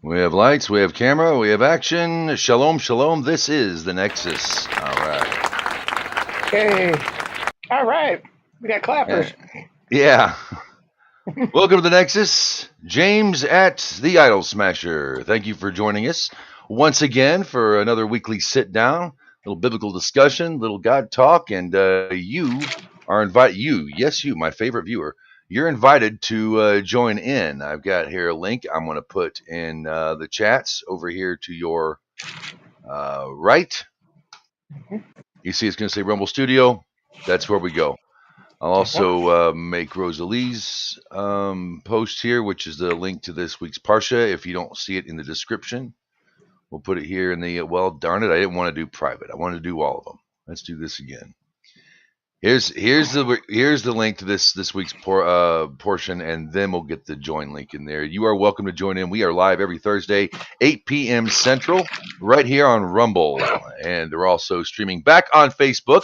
We have lights, we have camera, we have action. Shalom, shalom. This is the Nexus. All right. Hey, all right. We got clappers. Yeah. Welcome to the Nexus. James at the Idol Smasher. Thank you for joining us once again for another weekly sit down, little biblical discussion, little God talk, and you are invited. Yes, you, my favorite viewer. You're invited to join in. I've got here a link I'm going to put in the chats over here to your right. You see it's going to say Rumble Studio. That's where we go. I'll also make Rosalie's post here, which is the link to this week's Parsha. If you don't see it in the description, we'll put it here in the, well, darn it, I didn't want to do private. I wanted to do all of them. Let's do this again. Here's the link to this week's portion, and then we'll get the join link in there. You are welcome to join in. We are live every Thursday, 8 p.m. Central, right here on Rumble, and we're also streaming back on Facebook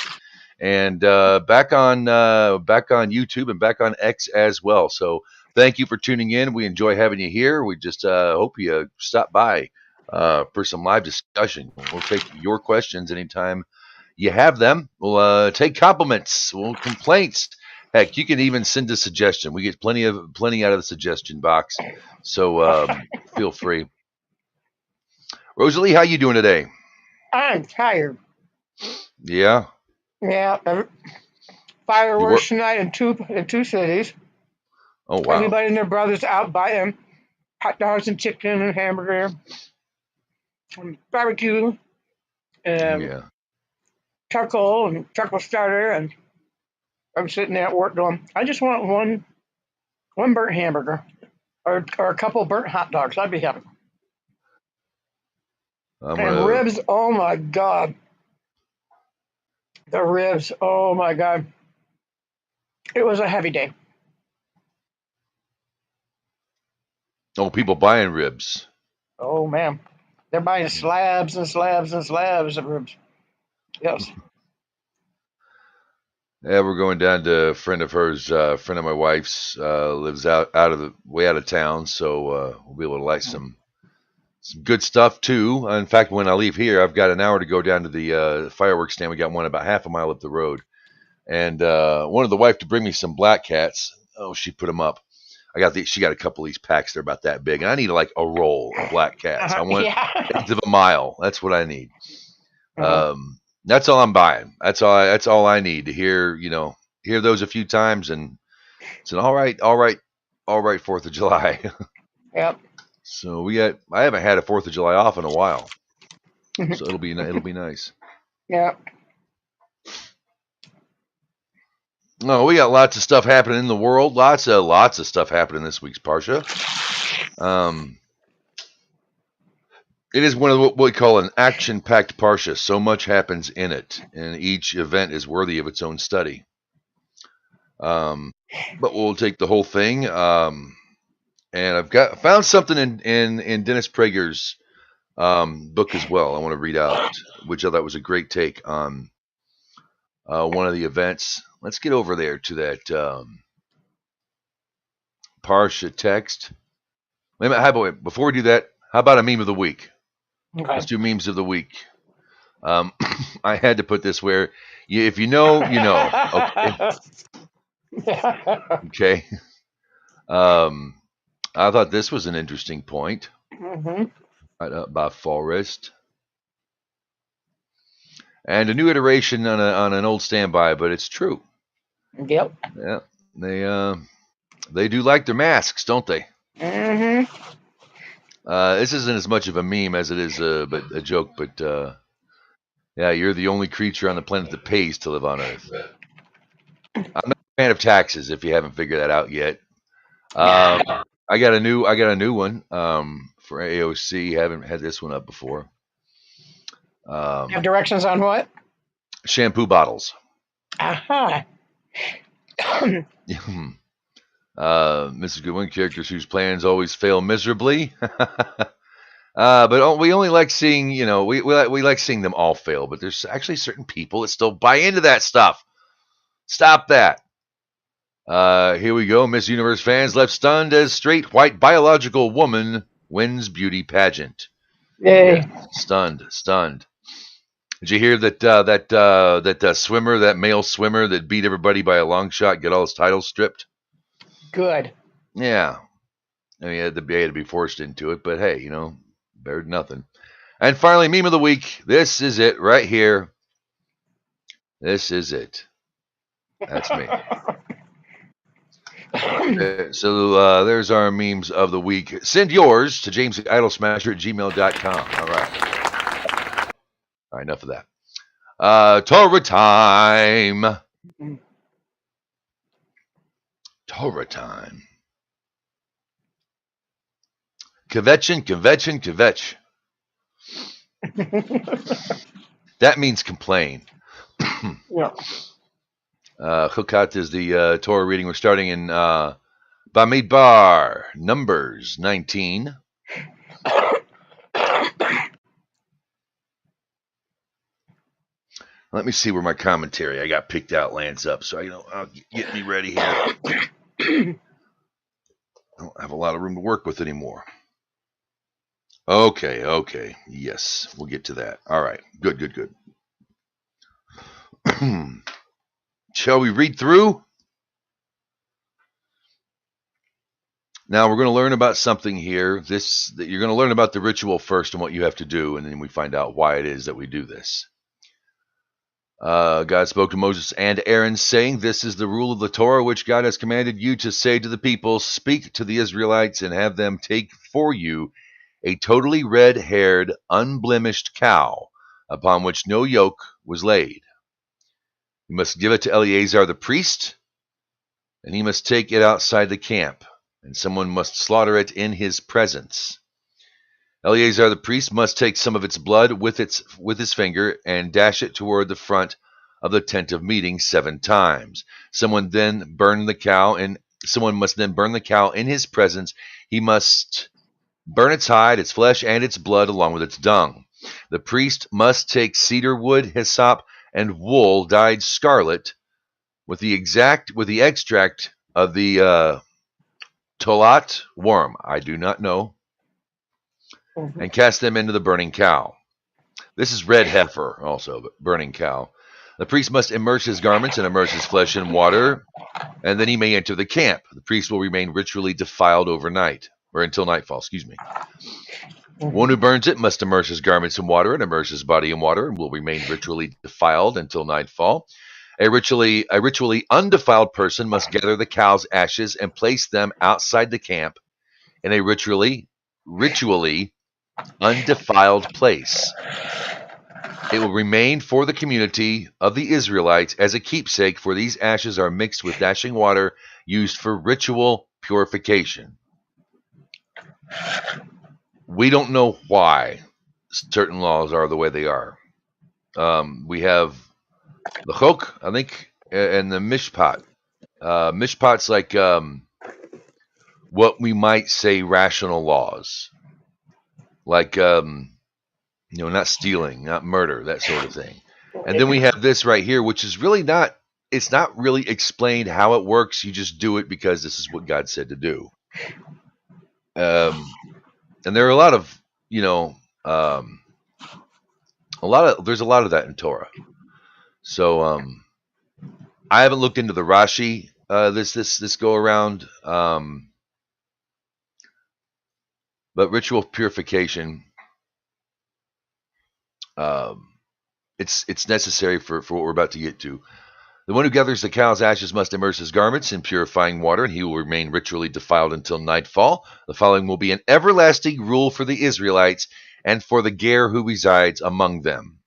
and back on YouTube and back on X as well. So thank you for tuning in. We enjoy having you here. We just hope you stop by for some live discussion. We'll take your questions anytime you have them. We'll take compliments, complaints. Heck, you can even send a suggestion. We get plenty out of the suggestion box. So feel free. Rosalie, how you doing today? I'm tired. Yeah. Yeah. Fireworks tonight in two cities. Oh wow. Everybody and their brothers out buying hot dogs and chicken and hamburger and barbecue and charcoal starter, and I'm sitting there at work going, I just want one burnt hamburger or a couple burnt hot dogs. I'd be happy. And ribs, oh my God. The ribs, oh my God. It was a heavy day. Oh, people buying ribs. Oh, man. They're buying slabs and slabs and slabs of ribs. Yes. Yeah, we're going down to a friend of hers, a friend of my wife's, lives way out of town, so we'll be able to light some good stuff too. In fact, when I leave here, I've got an hour to go down to the fireworks stand. We got one about half a mile up the road, and wanted the wife to bring me some black cats. Oh, she put them up. She got a couple of these packs. They're about that big, and I need like a roll of black cats. I want eighth of a mile. That's what I need. That's all I'm buying. That's all I need to hear those a few times, and it's an all right 4th of July. Yep. So I haven't had a 4th of July off in a while, so it'll be nice. Yeah. No, we got lots of stuff happening in the world. Lots of stuff happening this week's Parsha. It is one of what we call an action-packed Parsha. So much happens in it, and each event is worthy of its own study. But we'll take the whole thing. And I've found something in Dennis Prager's book as well. I want to read out, which I thought was a great take on one of the events. Let's get over there to that Parsha text. Wait a minute, before we do that, how about a meme of the week? Okay. Let's do memes of the week. I had to put this where if you know, you know. Okay. I thought this was an interesting point. Right up by Forrest. And a new iteration on an old standby, but it's true. Yep. Yeah. They do like their masks, don't they? This isn't as much of a meme as it is a joke, but yeah, you're the only creature on the planet that pays to live on Earth. I'm not a fan of taxes, if you haven't figured that out yet. I got a new one for AOC. Haven't had this one up before. Have directions on what? Shampoo bottles. Aha. Mrs. Goodwin, characters whose plans always fail miserably. But we only like seeing, we like seeing them all fail. But there's actually certain people that still buy into that stuff. Stop that. Here we go. Miss Universe fans left stunned as straight white biological woman wins beauty pageant. Yay. Yeah, stunned. Did you hear that swimmer, that male swimmer that beat everybody by a long shot, get all his titles stripped? Good. Yeah. I mean, he had to be forced into it, but hey, better than nothing. And finally, meme of the week. This is it right here. This is it. That's me. So there's our memes of the week. Send yours to jamesidolsmasher@gmail.com. All right. All right, enough of that. Torah time. Torah time. Kvetch. That means complain. Yeah. Chukat is the Torah reading. We're starting in Bamidbar, Numbers 19. Let me see where my commentary I got picked out lands up, so I'll get me ready here. I don't have a lot of room to work with anymore. Okay. Yes, we'll get to that. All right. Good. Shall we read through? Now we're going to learn about something here. You're going to learn about the ritual first and what you have to do, and then we find out why it is that we do this. God spoke to Moses and Aaron, saying, "This is the rule of the Torah which God has commanded you to say to the people. Speak to the Israelites and have them take for you a totally red-haired, unblemished cow upon which no yoke was laid. You must give it to Eleazar the priest, and he must take it outside the camp, and someone must slaughter it in his presence. Eleazar the priest must take some of its blood with his finger and dash it toward the front of the tent of meeting 7 times. Someone must then burn the cow in his presence. He must burn its hide, its flesh, and its blood along with its dung. The priest must take cedar wood, hyssop, and wool dyed scarlet with the extract of the tolat worm, I do not know, and cast them into the burning cow. This is red heifer also, but burning cow. The priest must immerse his garments and immerse his flesh in water, and then he may enter the camp. The priest will remain ritually defiled overnight, or until nightfall, One who burns it must immerse his garments in water and immerse his body in water, and will remain ritually defiled until nightfall. A ritually undefiled person must gather the cow's ashes and place them outside the camp in a ritually undefiled place. It will remain for the community of the Israelites as a keepsake, for these ashes are mixed with dashing water used for ritual purification. We don't know why certain laws are the way they are. We have the chok, I think, and the mishpat. Mishpat's like what we might say rational laws, like not stealing, not murder, that sort of thing. And then we have this right here, which is really not. It's not really explained how it works. You just do it because this is what God said to do. And there are a lot of there's a lot of that in Torah. So I haven't looked into the Rashi this go around, but ritual purification, it's necessary for what we're about to get to. The one who gathers the cow's ashes must immerse his garments in purifying water, and he will remain ritually defiled until nightfall. The following will be an everlasting rule for the Israelites and for the ger who resides among them.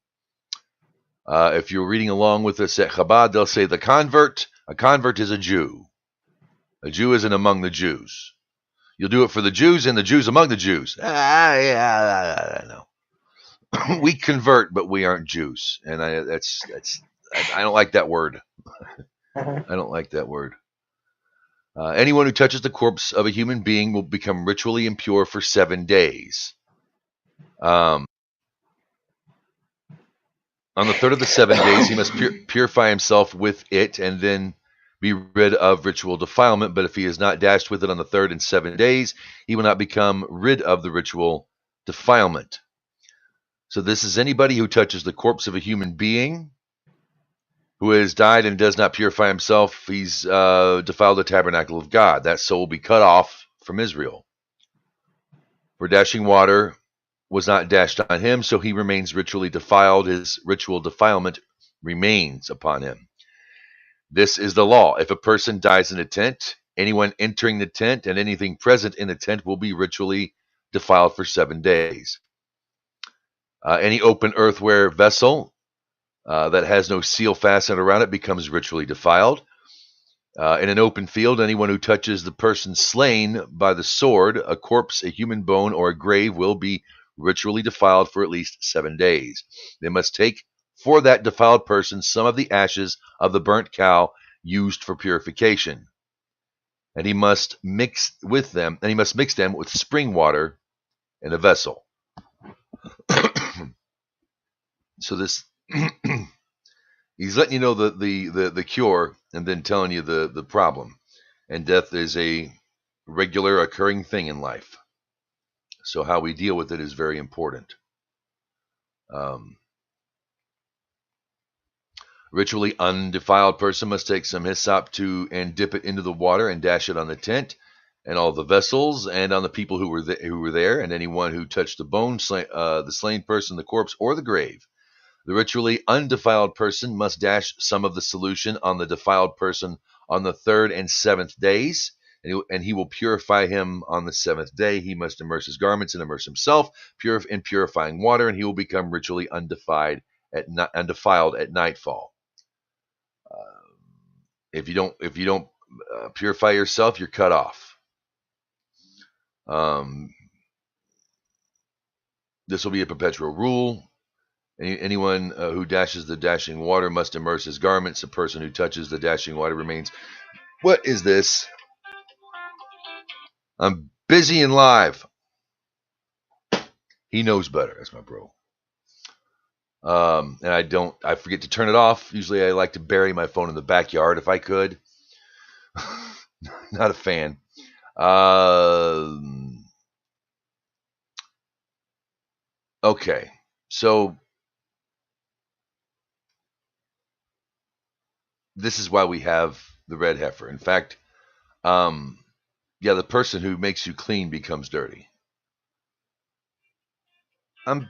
If you're reading along with us at Chabad, they'll say a convert is a Jew. A Jew isn't among the Jews. You'll do it for the Jews and the Jews among the Jews. No. We convert, but we aren't Jews, and I don't like that word. I don't like that word. Anyone who touches the corpse of a human being will become ritually impure for 7 days. On the third of the 7 days, he must purify himself with it, and then be rid of ritual defilement, but if he is not dashed with it on the 3rd and 7 days, he will not become rid of the ritual defilement. So this is anybody who touches the corpse of a human being who has died and does not purify himself. He's defiled the tabernacle of God. That soul will be cut off from Israel. For dashing water was not dashed on him, so he remains ritually defiled. His ritual defilement remains upon him. This is the law. If a person dies in a tent, anyone entering the tent and anything present in the tent will be ritually defiled for 7 days. Any open earthenware vessel that has no seal fastened around it becomes ritually defiled. In an open field, anyone who touches the person slain by the sword, a corpse, a human bone, or a grave will be ritually defiled for at least 7 days. They must take for that defiled person some of the ashes of the burnt cow used for purification, and he must mix them with spring water in a vessel. So this he's letting you know the cure and then telling you the problem. And death is a regular occurring thing in life. So how we deal with it is very important. Ritually undefiled person must take some hyssop and dip it into the water and dash it on the tent and all the vessels and on the people who were there, and anyone who touched the bone, the slain person, the corpse, or the grave. The ritually undefiled person must dash some of the solution on the defiled person on the 3rd and 7th days, and he will purify him on the 7th day. He must immerse his garments and immerse himself in purifying water, and he will become ritually undefiled at nightfall. If you don't purify yourself, you're cut off. This will be a perpetual rule. Anyone who dashes the dashing water must immerse his garments. The person who touches the dashing water remains. What is this? I'm busy and live. He knows better. That's my bro. And I forget to turn it off. Usually I like to bury my phone in the backyard if I could. Not a fan. Okay. So this is why we have the red heifer. In fact, the person who makes you clean becomes dirty. Let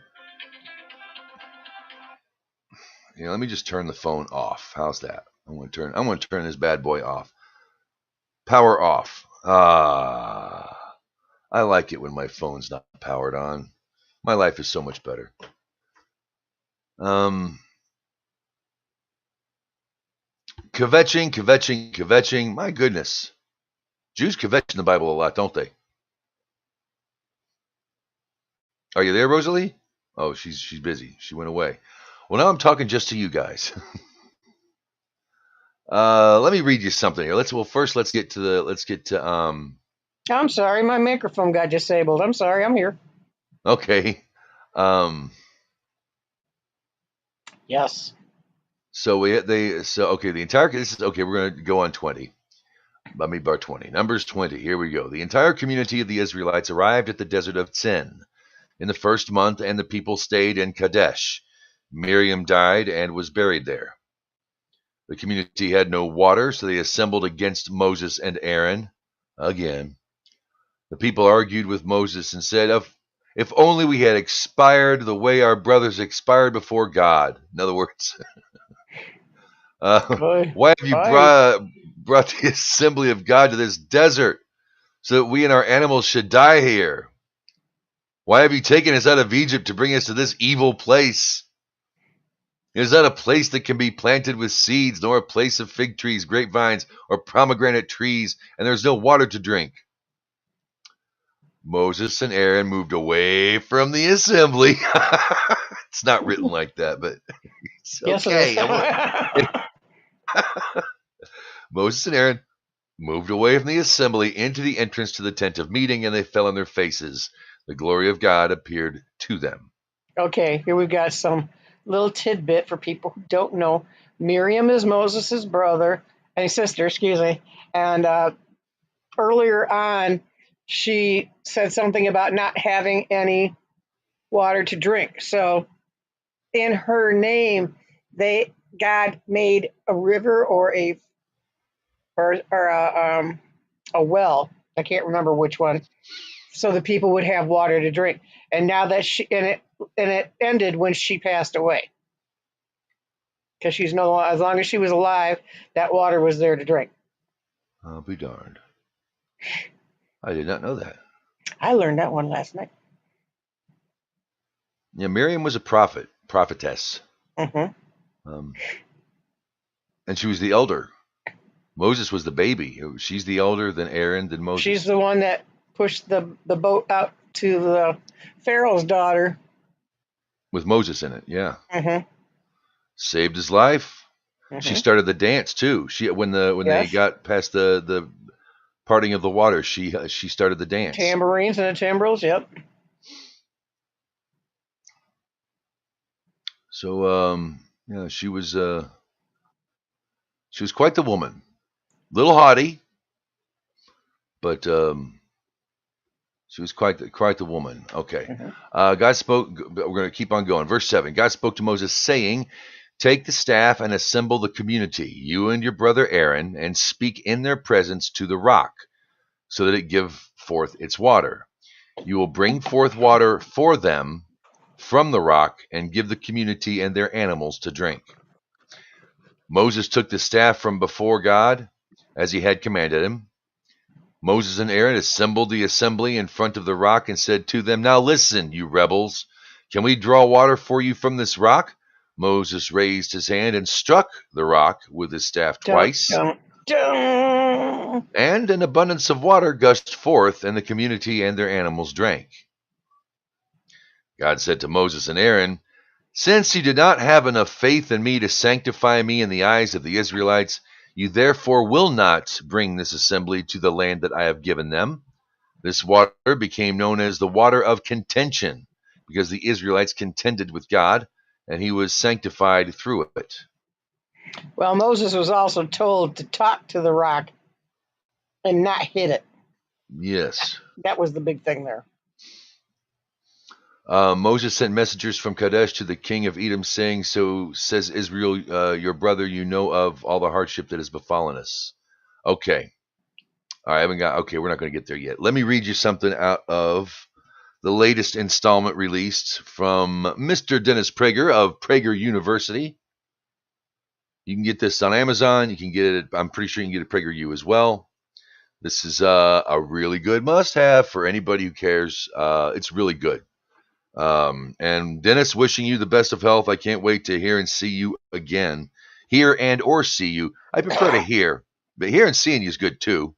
me just turn the phone off. How's that? I'm going to turn this bad boy off. Power off. I like it when my phone's not powered on. My life is so much better. Kvetching. My goodness. Jews kvetch in the Bible a lot, don't they? Are you there, Rosalie? Oh, she's busy. She went away. Well, now I'm talking just to you guys. Let me read you something here. Let's get to I'm sorry, my microphone got disabled. I'm sorry, I'm here. Okay. Yes. So the entire this is okay. We're gonna go on 20. Let me bar 20. Numbers 20. Here we go. The entire community of the Israelites arrived at the desert of Zin in the 1st month, and the people stayed in Kadesh. Miriam died and was buried there. The community had no water, so they assembled against Moses and Aaron again. The people argued with Moses and said, if only we had expired the way our brothers expired before God. In other words, why have you brought the assembly of God to this desert so that we and our animals should die here? Why have you taken us out of Egypt to bring us to this evil place? It is not a place that can be planted with seeds, nor a place of fig trees, grapevines, or pomegranate trees, and there is no water to drink. Moses and Aaron moved away from the assembly. It's not written like that, but it's okay. Moses and Aaron moved away from the assembly into the entrance to the tent of meeting, and they fell on their faces. The glory of God appeared to them. Okay, here we've got some little tidbit for people who don't know. Miriam is Moses' brother, sister, excuse me. And earlier on, she said something about not having any water to drink. So in her name, God made a river or a well. I can't remember which one, so the people would have water to drink. And now that it ended when she passed away, because she's no longer, as long as she was alive, that water was there to drink. I'll be darned. I did not know that. I learned that one last night. Yeah, Miriam was a prophetess. Mm-hmm. And she was the elder. Moses was the baby. She's the elder, then Aaron, then Moses. She's the one that pushed the boat out to the Pharaoh's daughter. With Moses in it, yeah. Mm-hmm. Saved his life. Mm-hmm. She started the dance too. When they got past the parting of the water, she started the dance. Tambourines and the timbrels, yep. So yeah, she was quite the woman. Little haughty, but she was quite the woman. Okay. Mm-hmm. God spoke. We're going to keep on going. Verse 7. God spoke to Moses, saying, "Take the staff and assemble the community, you and your brother Aaron, and speak in their presence to the rock, so that it give forth its water. You will bring forth water for them from the rock, and give the community and their animals to drink." Moses took the staff from before God, as he had commanded him. Moses and Aaron assembled the assembly in front of the rock and said to them, "Now listen, you rebels. Can we draw water for you from this rock?" Moses raised his hand and struck the rock with his staff twice. And an abundance of water gushed forth, and the community and their animals drank. God said to Moses and Aaron, "Since you did not have enough faith in me to sanctify me in the eyes of the Israelites, you therefore will not bring this assembly to the land that I have given them." This water became known as the water of contention, because the Israelites contended with God, and he was sanctified through it. Well, Moses was also told to talk to the rock and not hit it. Yes. That was the big thing there. Moses sent messengers from Kadesh to the king of Edom, saying, "So says Israel, your brother, you know of all the hardship that has befallen us." Okay. All right, we're not going to get there yet. Let me read you something out of the latest installment released from Mr. Dennis Prager of Prager University. You can get this on Amazon. You can get it. I'm pretty sure you can get it at PragerU as well. This is a really good must-have for anybody who cares. It's really good. And Dennis, wishing you the best of health. I can't wait to hear and see you again. Hear and or see you. I prefer to hear, but hear and seeing you is good too.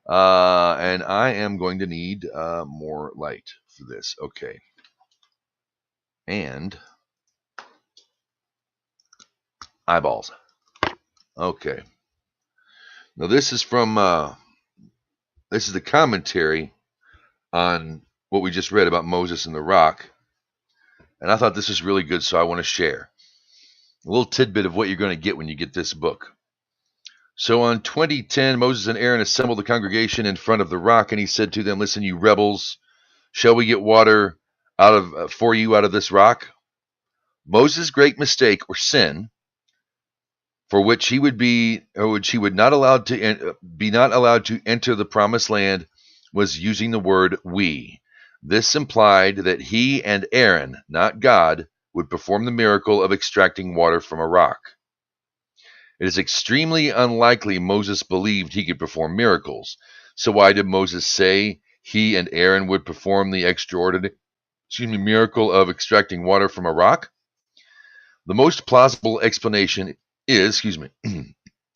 And I am going to need more light for this. Okay. And eyeballs. Okay. Now this is from this is the commentary on what we just read about Moses and the rock. And I thought this was really good, so I want to share a little tidbit of what you're going to get when you get this book. So on 2010, Moses and Aaron assembled the congregation in front of the rock, and he said to them, "Listen, you rebels, shall we get water for you out of this rock?" Moses' great mistake or sin, for which he would be not allowed to enter the promised land, was using the word "we." This implied that he and Aaron, not God, would perform the miracle of extracting water from a rock. It is extremely unlikely Moses believed he could perform miracles. So why did Moses say he and Aaron would perform the extraordinary miracle of extracting water from a rock? The most plausible explanation is,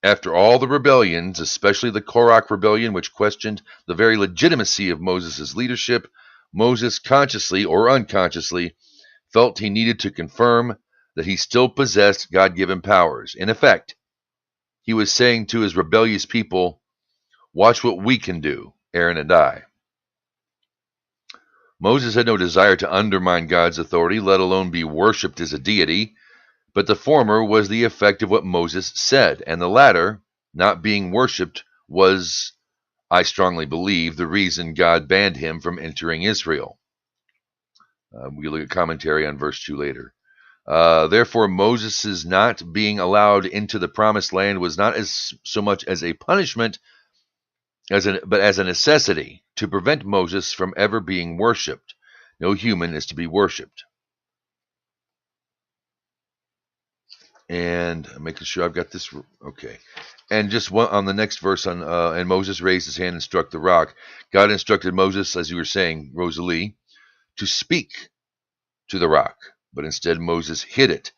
after all the rebellions, especially the Korach rebellion, which questioned the very legitimacy of Moses' leadership, Moses consciously or unconsciously felt he needed to confirm that he still possessed God-given powers. In effect, he was saying to his rebellious people, "Watch what we can do, Aaron and I." Moses had no desire to undermine God's authority, let alone be worshipped as a deity. But the former was the effect of what Moses said, and the latter, not being worshipped, was, I strongly believe, the reason God banned him from entering Israel. We look at commentary on verse 2 later. Therefore, Moses' not being allowed into the promised land was not as so much as a punishment, but as a necessity to prevent Moses from ever being worshipped. No human is to be worshipped. And I'm making sure I've got this okay. And just one on the next verse on and Moses raised his hand and struck the rock. God instructed Moses, as you were saying, Rosalie, to speak to the rock, but instead Moses hid it.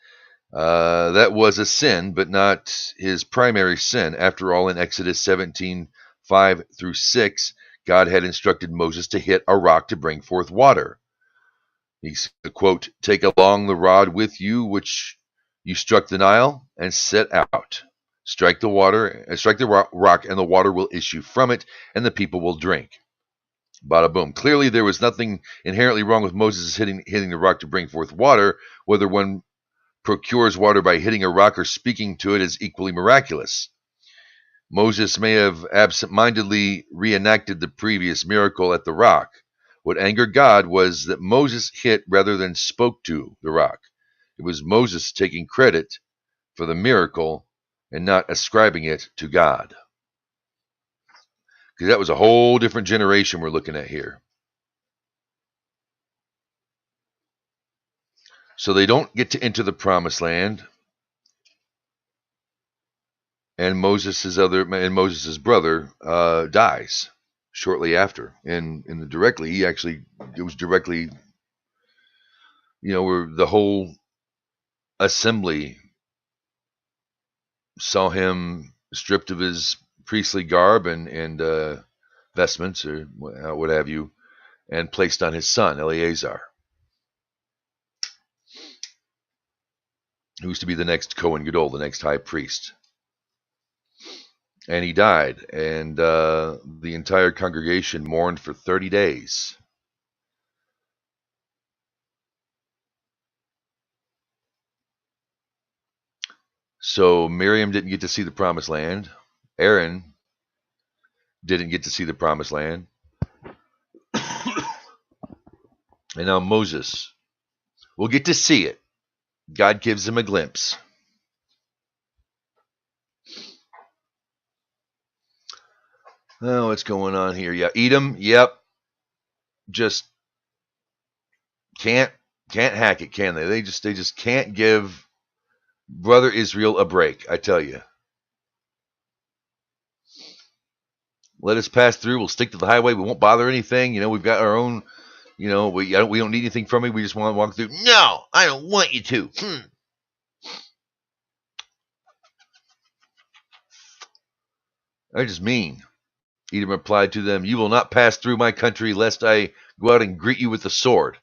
That was a sin, but not his primary sin. After all, in Exodus 17:5-6, God had instructed Moses to hit a rock to bring forth water. He said, quote, "Take along the rod with you, which you struck the Nile, and set out. Strike the rock, and the water will issue from it, and the people will drink." Bada boom. Clearly, there was nothing inherently wrong with Moses hitting the rock to bring forth water. Whether one procures water by hitting a rock or speaking to it is equally miraculous. Moses may have absent-mindedly reenacted the previous miracle at the rock. What angered God was that Moses hit rather than spoke to the rock. It was Moses taking credit for the miracle and not ascribing it to God. Because that was a whole different generation we're looking at here. So they don't get to enter the promised land. And Moses' brother dies shortly after. And it was directly, where the whole assembly saw him stripped of his priestly garb and vestments or what have you, and placed on his son Eleazar, who's to be the next Kohen Gadol, the next high priest. And he died, and the entire congregation mourned for 30 days. So Miriam didn't get to see the promised land. Aaron didn't get to see the promised land. And now Moses will get to see it. God gives him a glimpse. Oh, what's going on here? Yeah, Edom, yep. Just can't hack it, can they? They just can't give brother Israel a break, I tell you. Let us pass through. We'll stick to the highway. We won't bother anything. We've got our own. We don't need anything from you. We just want to walk through. No, I don't want you to. They're just mean. Edom replied to them, "You will not pass through my country, lest I go out and greet you with the sword."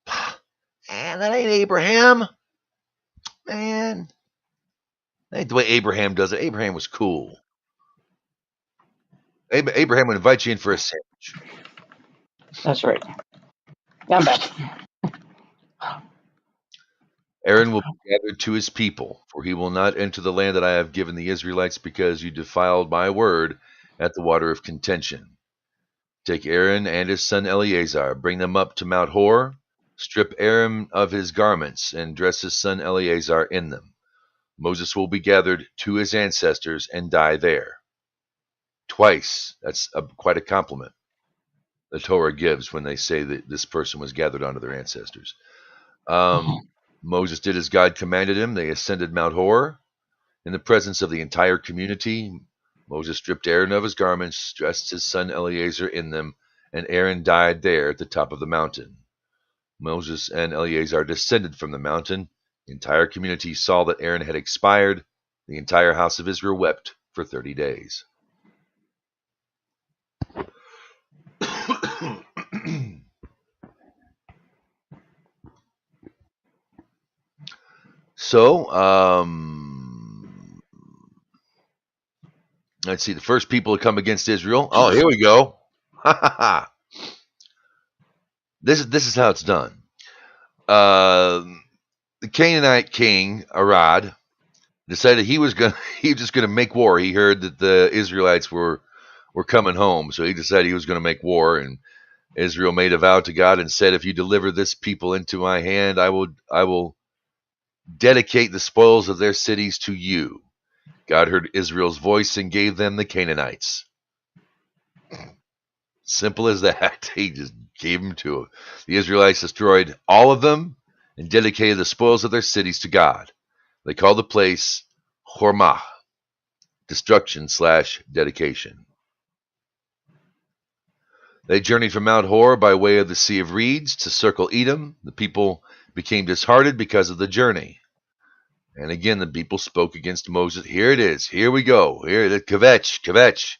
Man, that ain't Abraham. Man, that ain't the way Abraham does it. Abraham was cool. Abraham would invite you in for a sandwich. That's right. I'm back. Aaron will be gathered to his people, for he will not enter the land that I have given the Israelites, because you defiled my word at the water of contention. Take Aaron and his son Eleazar, bring them up to Mount Hor, strip Aaron of his garments, and dress his son Eleazar in them. Moses will be gathered to his ancestors and die there. Twice. That's quite a compliment the Torah gives when they say that this person was gathered onto their ancestors. Moses did as God commanded him. They ascended Mount Hor. In the presence of the entire community, Moses stripped Aaron of his garments, dressed his son Eleazar in them, and Aaron died there at the top of the mountain. Moses and Eleazar descended from the mountain. The entire community saw that Aaron had expired. The entire house of Israel wept for 30 days. So, let's see. The first people to come against Israel. Oh, here we go. This is how it's done. the Canaanite king Arad decided he was just gonna make war. He heard that the Israelites were coming home, so he decided he was going to make war. And Israel made a vow to God and said, "If you deliver this people into my hand, I will dedicate the spoils of their cities to you." God heard Israel's voice and gave them the Canaanites. Simple as that. He just gave them to them. The Israelites destroyed all of them and dedicated the spoils of their cities to God. They called the place Hormah, destruction/dedication. They journeyed from Mount Hor by way of the Sea of Reeds to circle Edom. The people became disheartened because of the journey. And again, the people spoke against Moses. Here it is. Here we go. Here, the kvetch.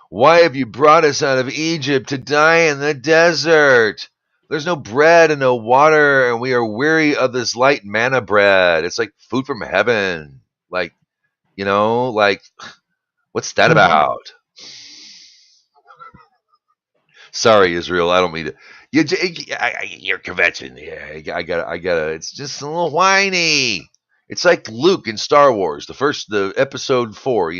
Why have you brought us out of Egypt to die in the desert? There's no bread and no water, and we are weary of this light manna bread. It's like food from heaven. Like, what's that about? Sorry, Israel. I don't mean to. You're kvetching. Yeah, I gotta. It's just a little whiny. It's like Luke in Star Wars, the episode 4.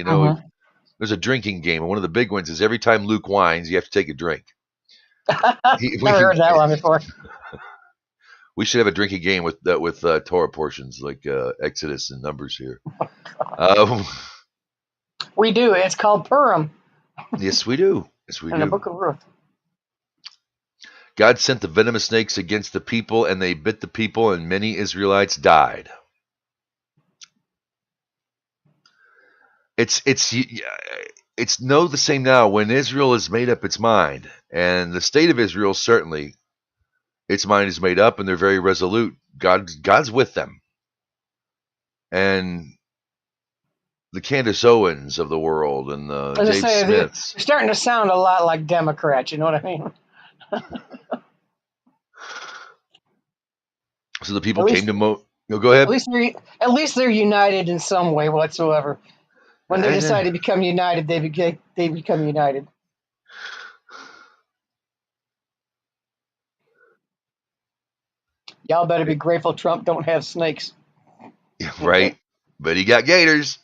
There's a drinking game, and one of the big ones is every time Luke whines, you have to take a drink. Never heard that one before. We should have a drinking game with Torah portions like Exodus and Numbers here. We do. It's called Purim. Yes, we do. In the Book of Ruth. God sent the venomous snakes against the people, and they bit the people, and many Israelites died. It's the same now. When Israel has made up its mind, and the state of Israel certainly, its mind is made up, and they're very resolute. God's with them, and the Candace Owens of the world, and the Dave Smiths. You're starting to sound a lot like Democrats. You know what I mean? So the people came to go ahead. At least they're united in some way whatsoever. When they decide to become united, they become united. Y'all better be grateful Trump don't have snakes. Right, but he got gators.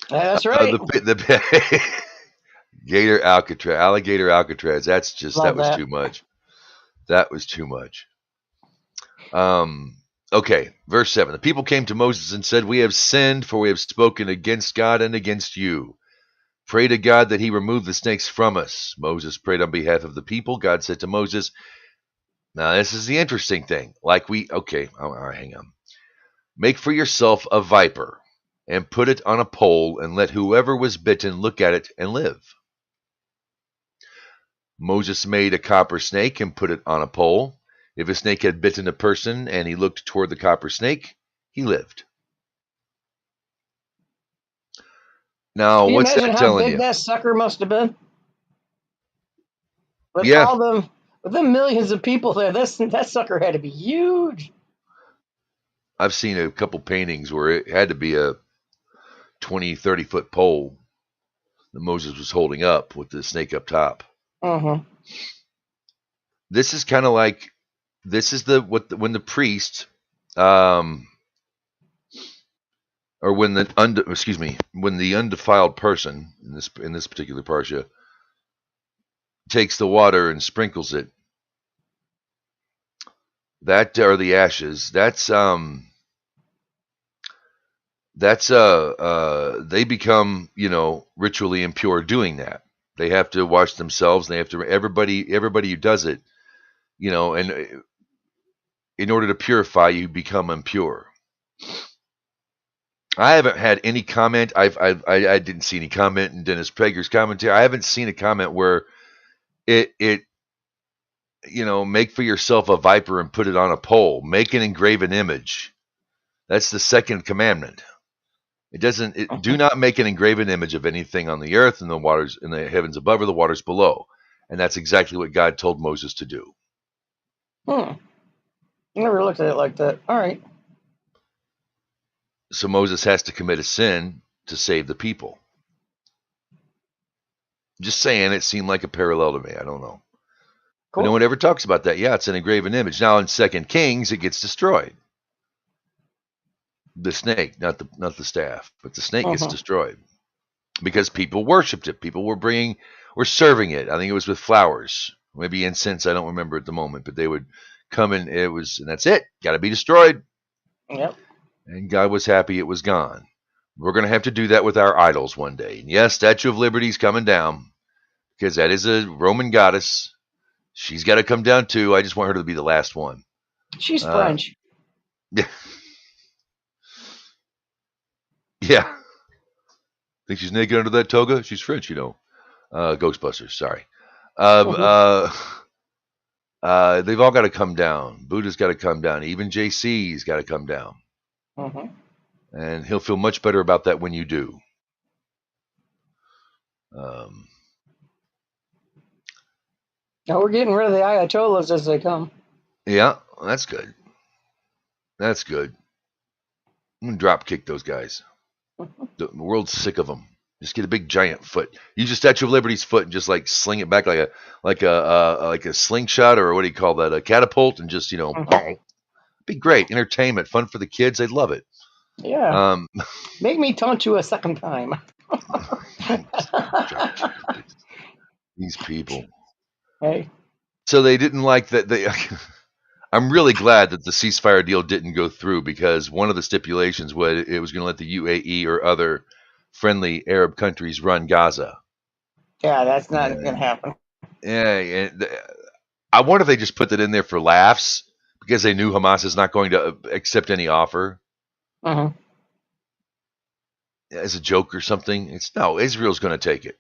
That's right. The alligator Alcatraz. That was too much. That was too much. Okay, verse 7. The people came to Moses and said, "We have sinned, for we have spoken against God and against you. Pray to God that he remove the snakes from us." Moses prayed on behalf of the people. God said to Moses, now this is the interesting thing. Hang on. "Make for yourself a viper and put it on a pole, and let whoever was bitten look at it and live." Moses made a copper snake and put it on a pole. If a snake had bitten a person and he looked toward the copper snake, he lived. Now, what's that telling you? How big that sucker must have been? With all them, with the millions of people there, that sucker had to be huge. I've seen a couple paintings where it had to be a 20, 30-foot pole that Moses was holding up with the snake up top. This is kind of like, when the priest, or when the undefiled person in this particular parsha takes the water and sprinkles it, that or the ashes, they become, ritually impure doing that. They have to wash themselves, and they have to, everybody who does it, and in order to purify, you become impure. I haven't had any comment. I didn't see any comment in Dennis Prager's commentary. I haven't seen a comment where it make for yourself a viper and put it on a pole. Make an engraven image. That's the second commandment. It doesn't. Do not make an engraven image of anything on the earth, and the waters, in the heavens above, or the waters below. And that's exactly what God told Moses to do. Never looked at it like that. All right. So Moses has to commit a sin to save the people. Just saying, it seemed like a parallel to me. I don't know. Cool. But no one ever talks about that. Yeah, it's an engraven image. Now in 2 Kings, it gets destroyed. The snake, not the staff, but the snake gets Uh-huh. destroyed because people worshipped it. People were serving it. I think it was with flowers, maybe incense. I don't remember at the moment, but they would come and and that's it. Got to be destroyed. Yep. And God was happy it was gone. We're going to have to do that with our idols one day. And yes, Statue of Liberty's coming down because that is a Roman goddess. She's got to come down too. I just want her to be the last one. She's French. Yeah. Yeah. Think she's naked under that toga? She's French, you know. Ghostbusters, sorry. They've all got to come down. Buddha's got to come down. Even JC's got to come down. And he'll feel much better about that when you do. Now we're getting rid of the Ayatollahs as they come. Yeah, that's good. That's good. I'm going to drop kick those guys. The world's sick of them. Just get a big giant foot. Use a Statue of Liberty's foot and just like sling it back like a slingshot, or what do you call that? A catapult, and just boom. Be great entertainment, fun for the kids. They'd love it. Yeah. Make me taunt you a second time. These people. Hey. So they didn't like that. I'm really glad that the ceasefire deal didn't go through, because one of the stipulations was it was going to let the UAE or other friendly Arab countries run Gaza. Yeah, that's not going to happen. Yeah, I wonder if they just put that in there for laughs because they knew Hamas is not going to accept any offer. As a joke or something. No, Israel's going to take it.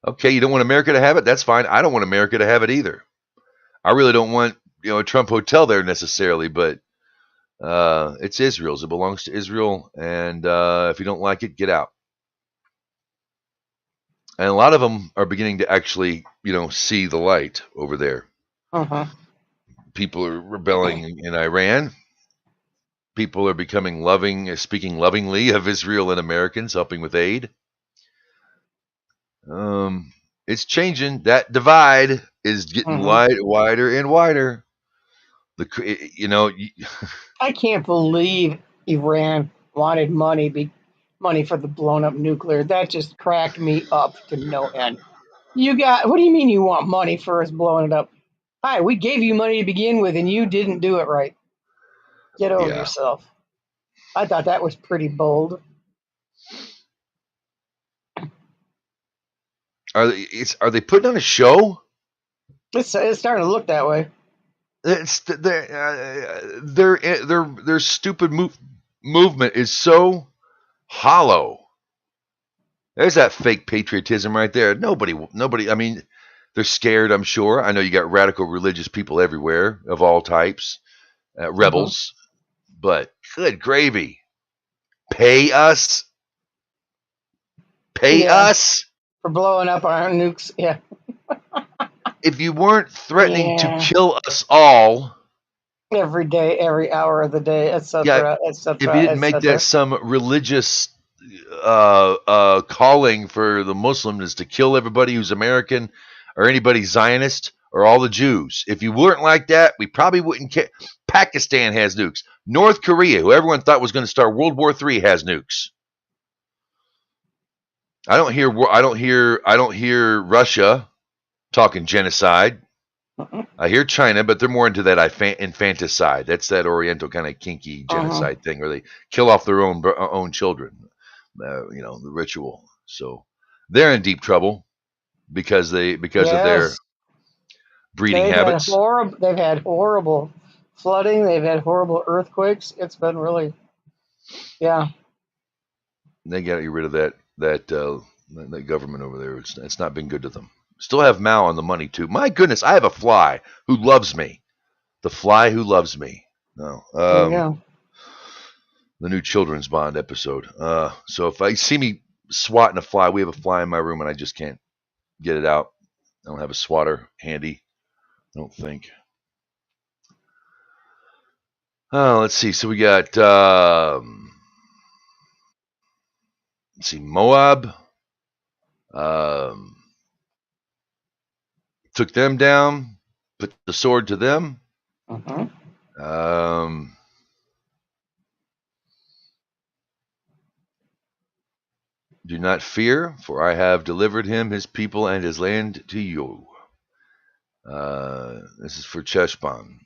Okay, you don't want America to have it? That's fine. I don't want America to have it either. I really don't want a Trump hotel there necessarily, but it's Israel's. It belongs to Israel, and if you don't like it, get out. And a lot of them are beginning to actually, see the light over there. People are rebelling in Iran. People are becoming speaking lovingly of Israel and Americans, helping with aid. It's changing. That divide is getting wider and wider. I can't believe Iran wanted money for the blown up nuclear. That just cracked me up to no end. What do you mean you want money for us blowing it up? Hi, we gave you money to begin with, and you didn't do it right. Get over yourself. I thought that was pretty bold. Are they putting on a show? It's starting to look that way. It's their stupid movement is so hollow. There's that fake patriotism right there. Nobody. I mean, they're scared. I'm sure. I know you got radical religious people everywhere of all types, rebels. But good gravy, pay us for blowing up our nukes. Yeah. If you weren't threatening to kill us all every day, every hour of the day, etc., etc., if you didn't make that some religious calling for the Muslims to kill everybody who's American or anybody Zionist or all the Jews, if you weren't like that, we probably wouldn't care. Pakistan has nukes. North Korea, who everyone thought was going to start World War III, has nukes. I don't hear Russia talking genocide. I hear China, but they're more into that infanticide. That's that Oriental kind of kinky genocide thing where they kill off their own children. The ritual. So they're in deep trouble because of their breeding habits. They've had horrible flooding. They've had horrible earthquakes. It's been really, yeah. They got to get rid of that government over there. It's not been good to them. Still have Mao on the money too. My goodness, I have a fly who loves me. The fly who loves me. No. The new Children's Bond episode. So if I see me swatting a fly, we have a fly in my room and I just can't get it out. I don't have a swatter handy. I don't think. Let's see. So we got let's see, Moab. Took them down, put the sword to them. Do not fear, for I have delivered him, his people, and his land to you. This is for Cheshbon.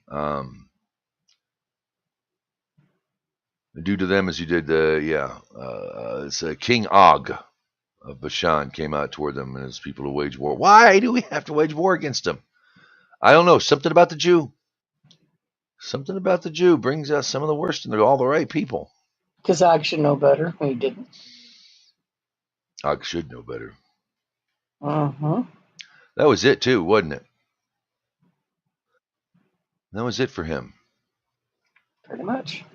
Do to them as you did it's King Og of Bashan came out toward them and his people to wage war. Why do we have to wage war against them? I don't know. Something about the Jew. Something about the Jew brings out some of the worst and they're all the right people. Because Og should know better. He didn't. Og should know better. Uh-huh. That was it too, wasn't it? That was it for him. Pretty much.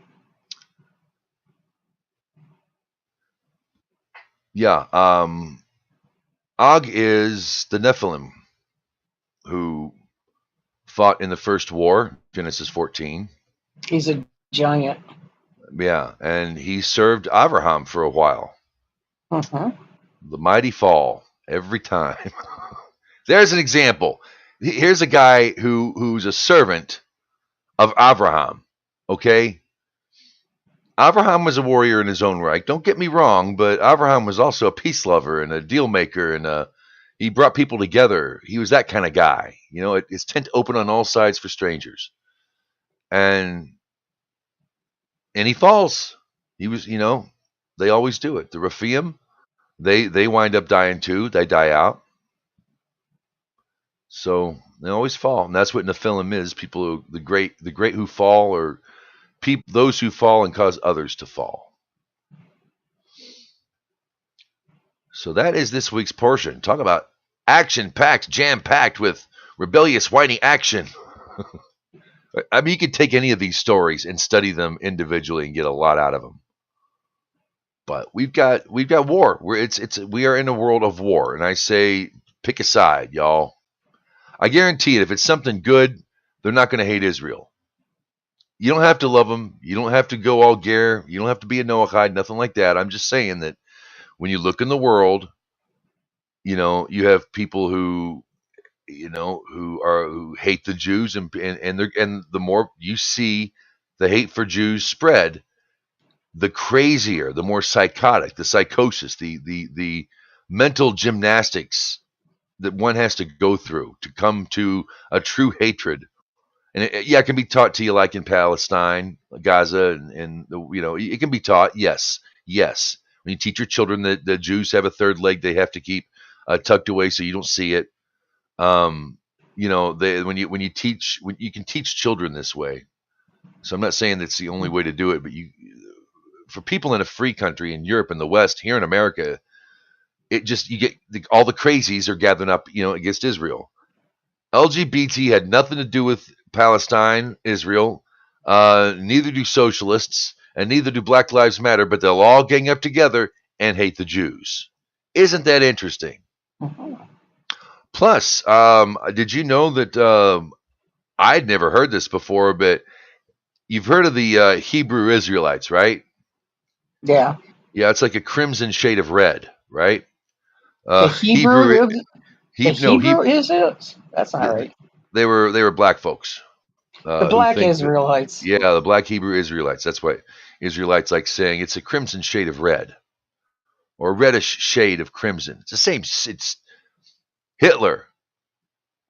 Yeah. Og is the Nephilim who fought in the first war, Genesis 14. He's a giant. Yeah, and he served Abraham for a while. Uh-huh. The mighty fall every time. There's an example. Here's a guy who's a servant of Abraham. Okay? Abraham was a warrior in his own right. Don't get me wrong, but Abraham was also a peace lover and a deal maker, and he brought people together. He was that kind of guy. You know, his tent open on all sides for strangers. And he falls. He was, they always do it. The Rephaim, they wind up dying too. They die out. So they always fall, and that's what Nephilim is. People who the great who fall, or those who fall and cause others to fall. So that is this week's portion. Talk about action-packed, jam-packed with rebellious, whiny action. I mean, you could take any of these stories and study them individually and get a lot out of them. But we've got war. We are in a world of war, and I say pick a side, y'all. I guarantee it. If it's something good, they're not going to hate Israel. You don't have to love them. You don't have to go all Ger. You don't have to be a Noahide, nothing like that. I'm just saying that when you look in the world, you have people who hate the Jews, and the more you see the hate for Jews spread, the crazier, the more psychotic, the psychosis, the mental gymnastics that one has to go through to come to a true hatred. And it can be taught to you, like in Palestine, Gaza, and it can be taught. Yes. When you teach your children that the Jews have a third leg, they have to keep tucked away so you don't see it. When you can teach children this way. So I'm not saying that's the only way to do it, but for people in a free country in Europe and the West, here in America, you get all the crazies are gathering up, against Israel. LGBT had nothing to do with Palestine, Israel. Neither do socialists, and neither do Black Lives Matter, but they'll all gang up together and hate the Jews. Isn't that interesting? Uh-huh. Plus, did you know that I'd never heard this before, but you've heard of the Hebrew Israelites, right? Yeah. Yeah, it's like a crimson shade of red, right? The Hebrew Israelites? That's not right. They were black folks. The black Israelites. The black Hebrew Israelites. That's what Israelites like saying. It's a crimson shade of red, or a reddish shade of crimson. It's the same. It's Hitler.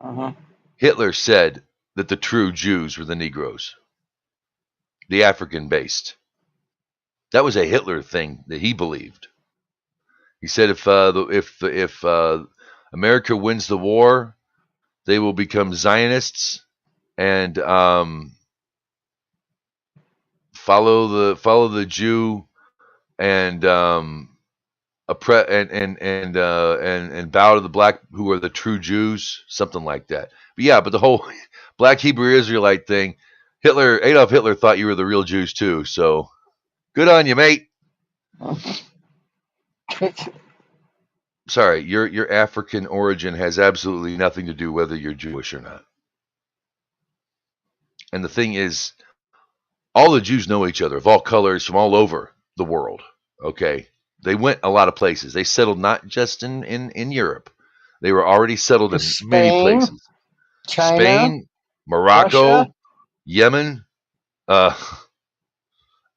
Uh-huh. Hitler said that the true Jews were the Negroes, the African-based. That was a Hitler thing that he believed. He said if America wins the war, they will become Zionists and follow the Jew and bow to the black who are the true Jews, something like that. But the whole black Hebrew Israelite thing, Adolf Hitler thought you were the real Jews too. So good on you, mate. Sorry, your African origin has absolutely nothing to do whether you're Jewish or not. And the thing is, all the Jews know each other of all colors from all over the world. Okay, they went a lot of places. They settled not just in Europe. They were already settled in many places. China, Spain, Morocco, Russia. Yemen,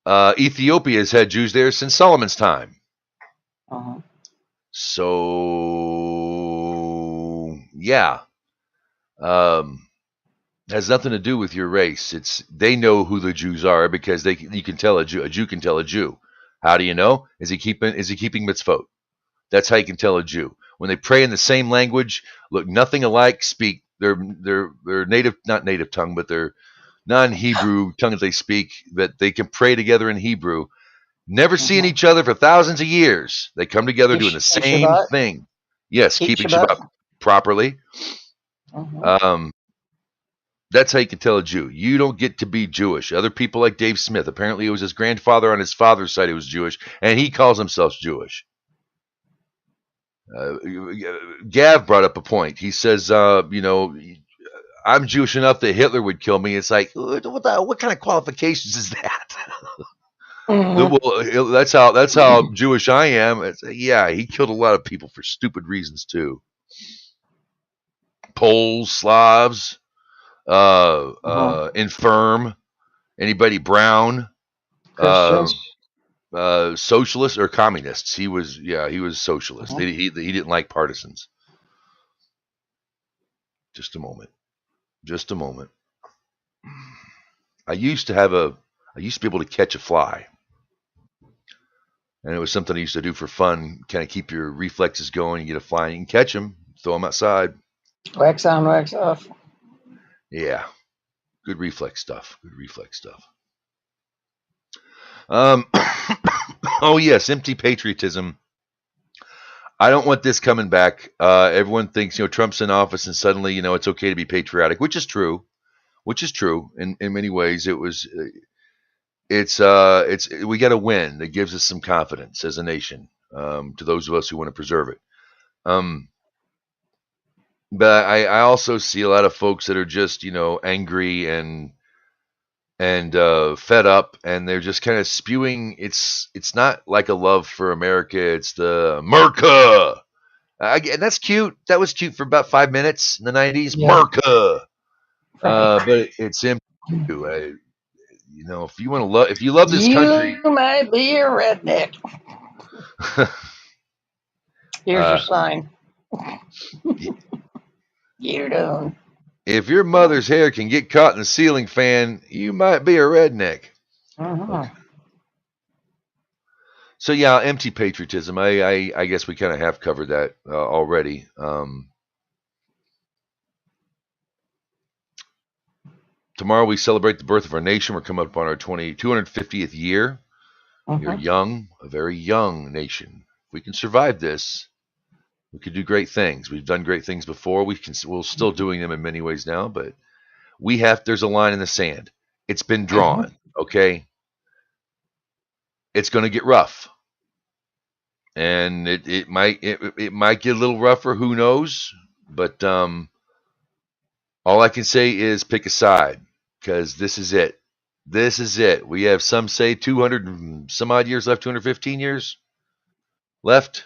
Ethiopia has had Jews there since Solomon's time. Uh-huh. So yeah, has nothing to do with your race. It's they know who the Jews are because you can tell a Jew can tell a Jew. How do you know? Is he keeping mitzvot? That's how you can tell a Jew. When they pray in the same language, look nothing alike, speak their native, not native tongue, but their non-Hebrew tongue that they speak, that they can pray together in Hebrew, never seeing each other for thousands of years. They come together doing the Keep same Shabbat. thing. Yes, Keep keeping Shabbat Shabbat. properly. Uh-huh. That's how you can tell a Jew. You don't get to be Jewish. Other people like Dave Smith, apparently it was his grandfather on his father's side who was Jewish, and he calls himself Jewish. Gav brought up a point. He says, I'm Jewish enough that Hitler would kill me. It's like, what kind of qualifications is that? Well, that's how Jewish I am. It's, yeah, he killed a lot of people for stupid reasons too. Poles, Slavs, infirm, anybody brown, socialists or communists. He was socialist. He didn't like partisans. Just a moment. I used to be able to catch a fly. And it was something I used to do for fun, kind of keep your reflexes going. You get a fly, you can catch them, throw them outside. Wax on, wax off. Yeah, good reflex stuff. Oh yes, empty patriotism. I don't want this coming back. Everyone thinks Trump's in office and suddenly it's okay to be patriotic, which is true. In many ways. It's we got to win. That gives us some confidence as a nation, to those of us who want to preserve it. But I also see a lot of folks that are just angry and fed up, and they're just kind of spewing. It's not like a love for America. It's the America. And that's cute. That was cute for about 5 minutes in the 90s. Yeah. America. But it's empty. If you want to love, if you love this country, you might be a redneck. Here's your sign. You don't. If your mother's hair can get caught in the ceiling fan, you might be a redneck. Okay. So yeah, empty patriotism. I guess we kind of have covered that already. Tomorrow we celebrate the birth of our nation. We're coming up on our 250th year. We're young, a very young nation. If we can survive this, we could do great things. We've done great things before. We're still doing them in many ways now, but there's a line in the sand. It's been drawn, okay? It's going to get rough. And it might get a little rougher, who knows? But all I can say is pick a side, because this is it. This is it. We have, some say, 200 and some odd years left, 215 years left.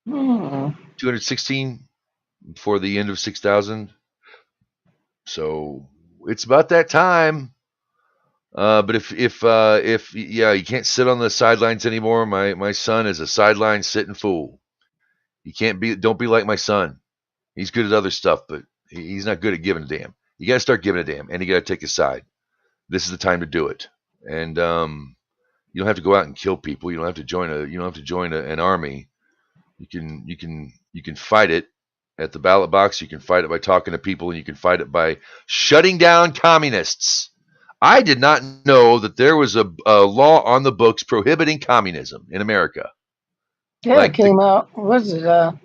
216 before the end of 6,000. So it's about that time. But if you can't sit on the sidelines anymore. My son is a sideline sitting fool. Don't be like my son. He's good at other stuff, but he's not good at giving a damn. You got to start giving a damn, and you got to take a side. This is the time to do it. And you don't have to go out and kill people. You don't have to join an army. You can fight it at the ballot box. You can fight it by talking to people, and you can fight it by shutting down communists. I did not know that there was a law on the books prohibiting communism in America. Yeah, it came out. What was it? Oh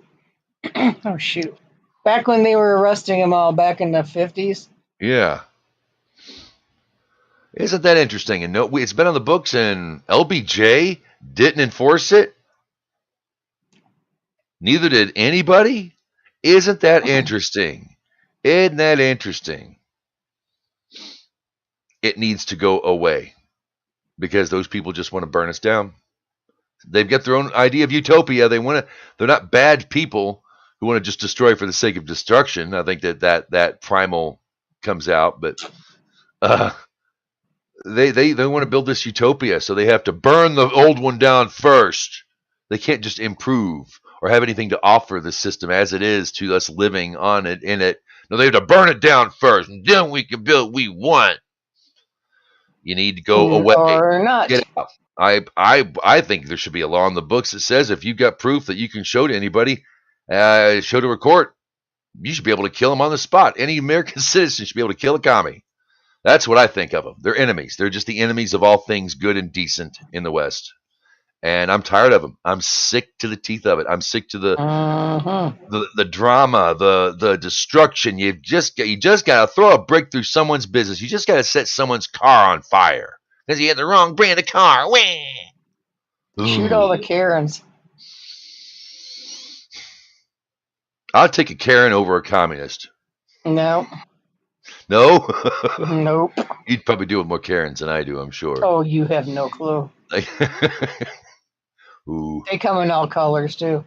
shoot! Back when they were arresting them all back in the 50s. Yeah. Isn't that interesting? And it's been on the books, and LBJ didn't enforce it. Neither did anybody. Isn't that interesting? Isn't that interesting? It needs to go away, because those people just want to burn us down. They've got their own idea of utopia. They're not bad people who want to just destroy for the sake of destruction. I think that primal comes out, but they want to build this utopia, so they have to burn the old one down first. They can't just improve or have anything to offer the system as it is to us living on it, in it. No, they have to burn it down first, and then we can build what we want. You need to go away. Or not. Get out. I think there should be a law in the books that says if you've got proof that you can show to anybody, show to a court, you should be able to kill them on the spot. Any American citizen should be able to kill a commie. That's what I think of them. They're enemies. They're just the enemies of all things good and decent in the West. And I'm tired of them. I'm sick to the teeth of it. I'm sick to the drama, the destruction. You just got to throw a brick through someone's business. You just got to set someone's car on fire because he had the wrong brand of car. Shoot all the Karens. I'll take a Karen over a communist. No. No? Nope. You'd probably deal with more Karens than I do, I'm sure. Oh, you have no clue. Ooh. They come in all colors, too.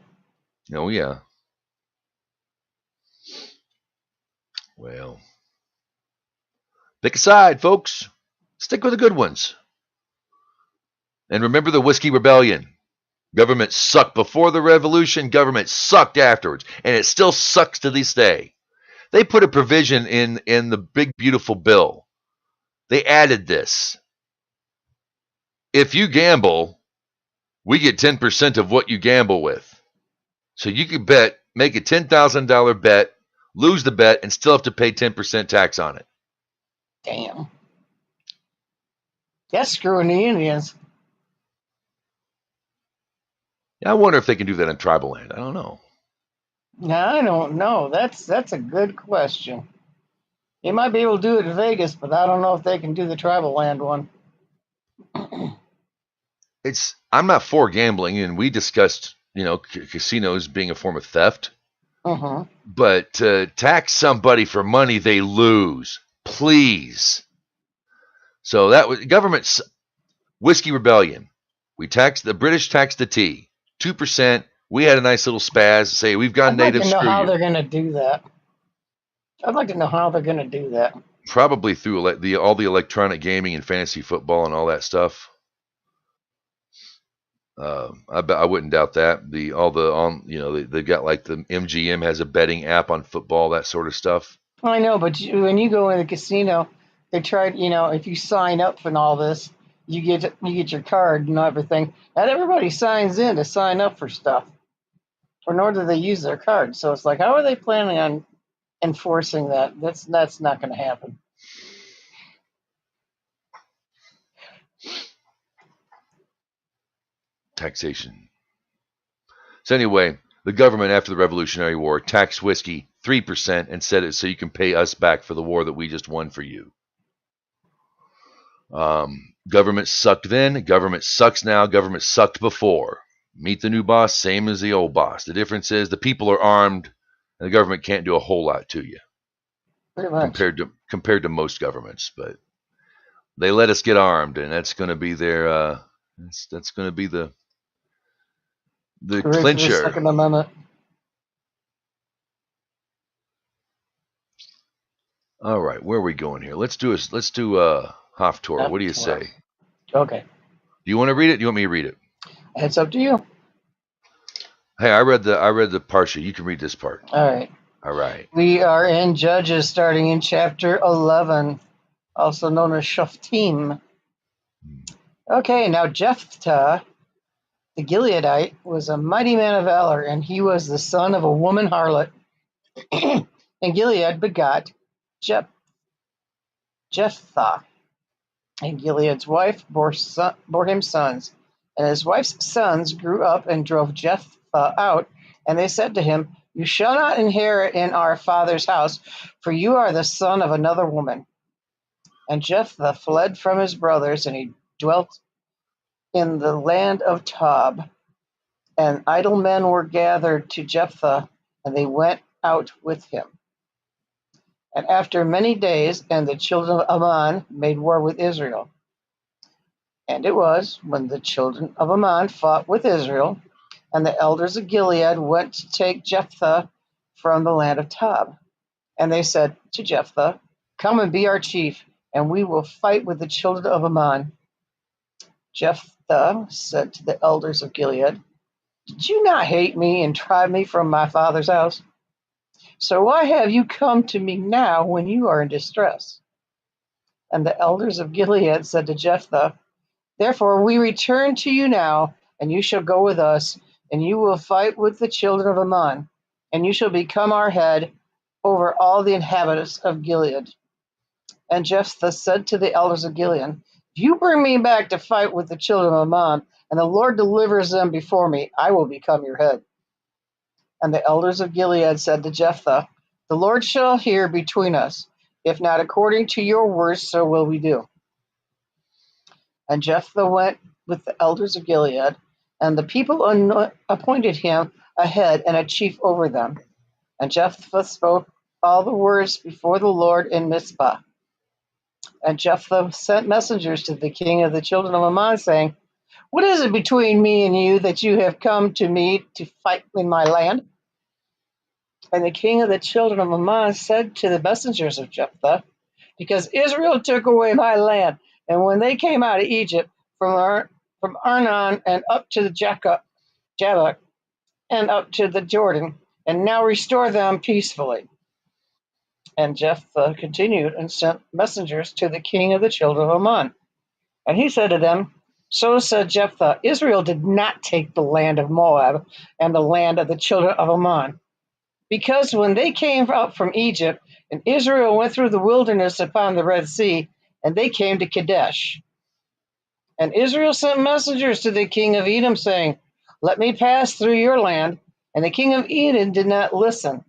Oh, yeah. Well, pick a side, folks. Stick with the good ones. And remember the Whiskey Rebellion. Government sucked before the revolution. Government sucked afterwards. And it still sucks to this day. They put a provision in the big, beautiful bill. They added this. If you gamble, we get 10% of what you gamble with. So you could bet, make a $10,000 bet, lose the bet, and still have to pay 10% tax on it. Damn. That's screwing the Indians. I wonder if they can do that in tribal land. I don't know. No, I don't know. That's a good question. They might be able to do it in Vegas, but I don't know if they can do the tribal land one. I'm not for gambling, and we discussed, casinos being a form of theft. But to tax somebody for money they lose, please. So that was government's Whiskey Rebellion. The British taxed the tea, 2%. We had a nice little spaz to say we've gone native. I'd like to know how they're going to do that. I'd like to know how they're going to do that. Probably through all the electronic gaming and fantasy football and all that stuff. I wouldn't doubt that. They've got like the MGM has a betting app on football, that sort of stuff. I know, but when you go in the casino, they try. If you sign up for all this, you get your card and everything. Not everybody signs in to sign up for stuff, or nor do they use their card. So it's like, how are they planning on enforcing that? That's not going to happen. Taxation. So anyway, the government after the Revolutionary War taxed whiskey 3% and said it so you can pay us back for the war that we just won for you. Government sucked then. Government sucks now. Government sucked before. Meet the new boss, same as the old boss. The difference is the people are armed, and the government can't do a whole lot to you. Pretty much. Compared to most governments, but they let us get armed, and that's going to be their that's going to be the clincher. The Second Amendment. All right, where are we going here? Let's do Haftorah. What do you say? Okay. Do you want to read it? Do you want me to read it? It's up to you. Hey, I read the Parsha. You can read this part. All right. All right. We are in Judges, starting in chapter 11, also known as Shoftim. Okay, now Jephthah, the Gileadite, was a mighty man of valor, and he was the son of a woman harlot. And Gilead begot Jephthah. And Gilead's wife bore him sons. And his wife's sons grew up and drove Jephthah out. And they said to him, "You shall not inherit in our father's house, for you are the son of another woman." And Jephthah fled from his brothers, and he dwelt in the land of Tob. And idle men were gathered to Jephthah, and they went out with him. And after many days, and the children of Ammon made war with Israel. And it was when the children of Ammon fought with Israel, and the elders of Gilead went to take Jephthah from the land of Tob. And they said to Jephthah, "Come and be our chief, and we will fight with the children of Ammon." Jephthah said to the elders of Gilead, Did you not hate me and drive me from my father's house? So why have you come to me now when you are in distress? And the elders of Gilead said to Jephthah, therefore we return to you now, and you shall go with us, and you will fight with the children of Ammon, and you shall become our head over all the inhabitants of Gilead. And Jephthah said to the elders of Gilead, if you bring me back to fight with the children of Ammon, and the Lord delivers them before me, I will become your head. And the elders of Gilead said to Jephthah, the Lord shall hear between us. If not according to your words, so will we do. And Jephthah went with the elders of Gilead, and the people appointed him a head and a chief over them. And Jephthah spoke all the words before the Lord in Mizpah. And Jephthah sent messengers to the king of the children of Ammon, saying, what is it between me and you that you have come to me to fight in my land? And the king of the children of Ammon said to the messengers of Jephthah, because Israel took away my land, and when they came out of Egypt from Arnon and up to the Jabbok and up to the Jordan, and now restore them peacefully. And Jephthah continued and sent messengers to the king of the children of Ammon. And he said to them, so said Jephthah, Israel did not take the land of Moab and the land of the children of Ammon. Because when they came out from Egypt, and Israel went through the wilderness upon the Red Sea, and they came to Kadesh. And Israel sent messengers to the king of Edom, saying, let me pass through your land. And the king of Edom did not listen.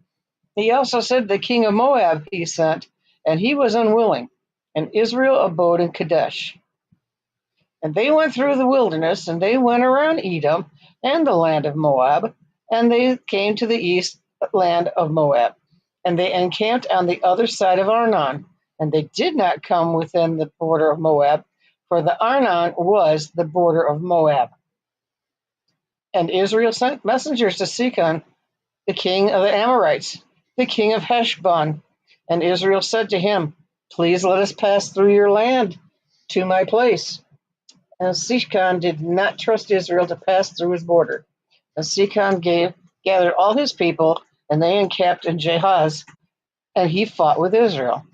He also said the king of Moab he sent, and he was unwilling. And Israel abode in Kadesh. And they went through the wilderness, and they went around Edom and the land of Moab, and they came to the east land of Moab. And they encamped on the other side of Arnon, and they did not come within the border of Moab, for the Arnon was the border of Moab. And Israel sent messengers to Sihon, the king of the Amorites, the king of Heshbon. And Israel said to him, please let us pass through your land to my place. And Sihon did not trust Israel to pass through his border. And Sihon gathered all his people, and they encamped in Jahaz, and he fought with Israel.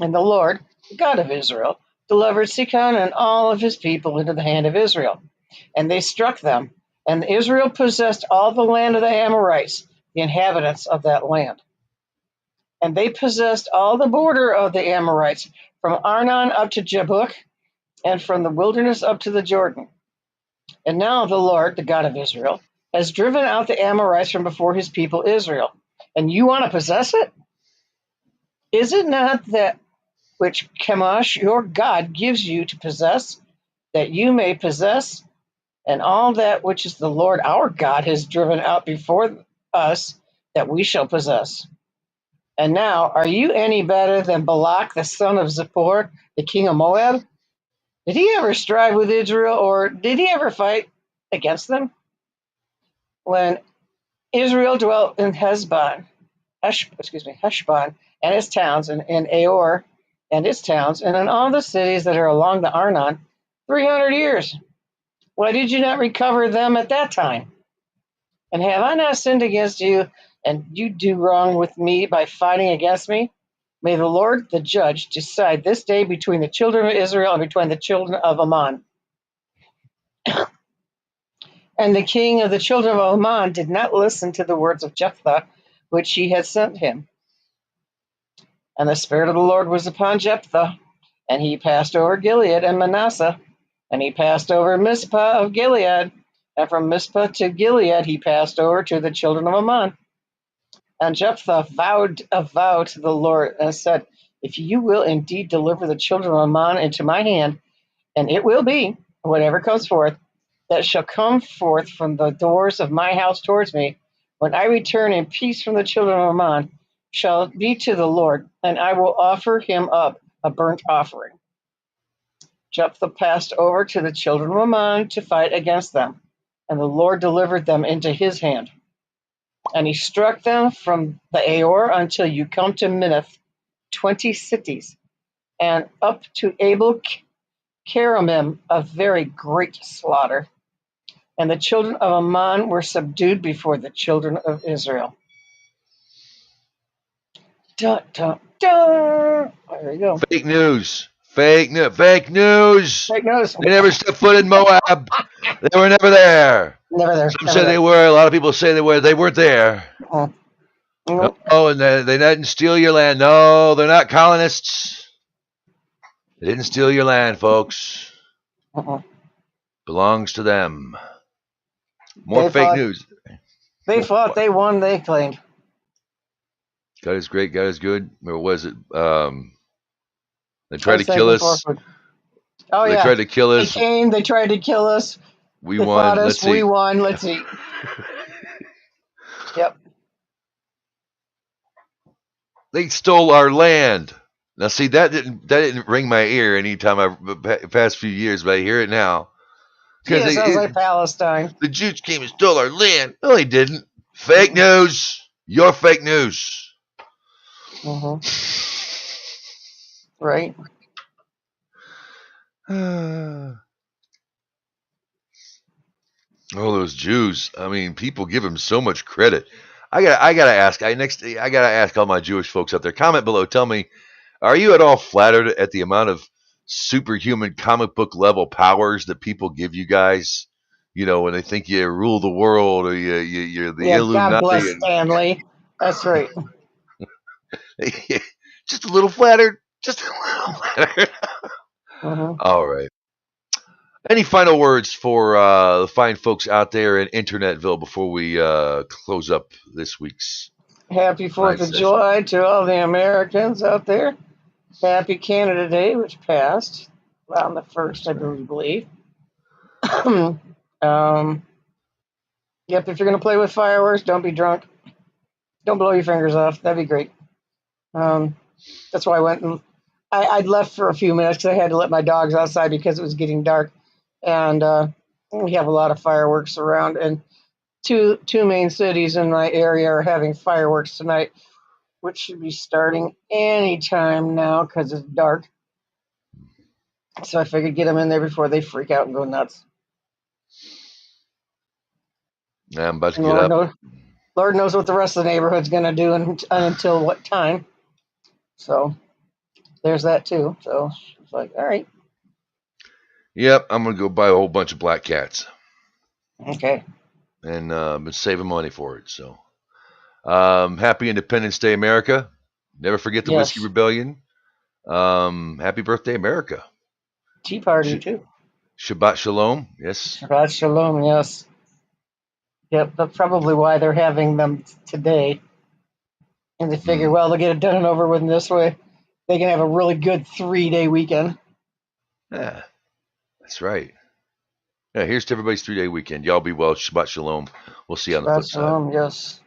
And the Lord, the God of Israel, delivered Sihon and all of his people into the hand of Israel. And they struck them. And Israel possessed all the land of the Amorites, the inhabitants of that land. And they possessed all the border of the Amorites, from Arnon up to Jabbok, and from the wilderness up to the Jordan. And now the Lord, the God of Israel, has driven out the Amorites from before his people Israel. And you want to possess it? Is it not that which Chemosh, your God, gives you to possess, that you may possess? And all that which is the Lord our God has driven out before us, that we shall possess. And now, are you any better than Balak, the son of Zippor, the king of Moab? Did he ever strive with Israel, or did he ever fight against them? When Israel dwelt in Heshbon and its towns, and in Aor and its towns, and in all the cities that are along the Arnon, 300 years. Why did you not recover them at that time? And have I not sinned against you, and you do wrong with me by fighting against me? May the Lord, the judge, decide this day between the children of Israel and between the children of Ammon. And the king of the children of Ammon did not listen to the words of Jephthah, which he had sent him. And the Spirit of the Lord was upon Jephthah, and he passed over Gilead and Manasseh, and he passed over Mizpah of Gilead, and from Mizpah to Gilead he passed over to the children of Ammon. And Jephthah vowed a vow to the Lord and said, if you will indeed deliver the children of Ammon into my hand, and it will be, whatever comes forth, that shall come forth from the doors of my house towards me, when I return in peace from the children of Ammon, shall be to the Lord, and I will offer him up a burnt offering. Jephthah passed over to the children of Ammon to fight against them, and the Lord delivered them into his hand. And he struck them from the Aor until you come to Minnith, 20 cities, and up to Abel Keramim, a very great slaughter. And the children of Ammon were subdued before the children of Israel. Dun, dun, dun. There you go. Fake news. Fake news. Fake news. Fake news. They never stepped foot in Moab. They were never there. Never there. Some never said there. they were. A lot of people say they were. They weren't there. Nope. Oh, and they didn't steal your land. No, they're not colonists. They didn't steal your land, folks. Belongs to them. More They fake fought. news. They fought. They won. They claimed. God is great. God is good. Or was it? They tried to kill us. Oh, They yeah. tried to kill us. They came. They tried to kill us. We They won. fought us. Let's see. We won. Let's see. Yep. They stole our land. Now, see, that didn't ring my ear anytime past few years, but I hear it now. Yeah, sounds like Palestine. The Jews came and stole our land. No, they didn't. Fake news. You're fake news. Right. Oh, those Jews. I mean, people give them so much credit. I gotta ask. I gotta ask all my Jewish folks out there. Comment below. Tell me, are you at all flattered at the amount of superhuman comic book level powers that people give you guys? You know, when they think you rule the world or you're the Illuminati. God bless Stanley. That's right. Just a little flattered. Just a little flattered. All right. Any final words for the fine folks out there in Internetville before we close up this week's Happy 4th of July to all the Americans out there. Happy Canada Day, which passed on the 1st, I believe. Yep, if you're going to play with fireworks, don't be drunk. Don't blow your fingers off. That'd be great. That's why I went and I'd left for a few minutes because I had to let my dogs outside because it was getting dark. And we have a lot of fireworks around. And two main cities in my area are having fireworks tonight, which should be starting anytime now because it's dark. So I figured get them in there before they freak out and go nuts. Yeah, I'm about to get up. Lord knows what the rest of the neighborhood's going to do until what time. So there's that too. So it's like, all right. Yep, I'm going to go buy a whole bunch of black cats. Okay. And been saving money for it. So happy Independence Day, America. Never forget the Whiskey Rebellion. Happy birthday, America. Tea party, too. Shabbat Shalom, yes. Shabbat Shalom, yes. Yep, that's probably why they're having them today. And they figure, well, they'll get it done and over with this way. They can have a really good 3-day weekend. Yeah, that's right. Yeah, here's to everybody's 3-day weekend. Y'all be well. Shabbat Shalom. We'll see you on the flip side. Shabbat Shalom, yes.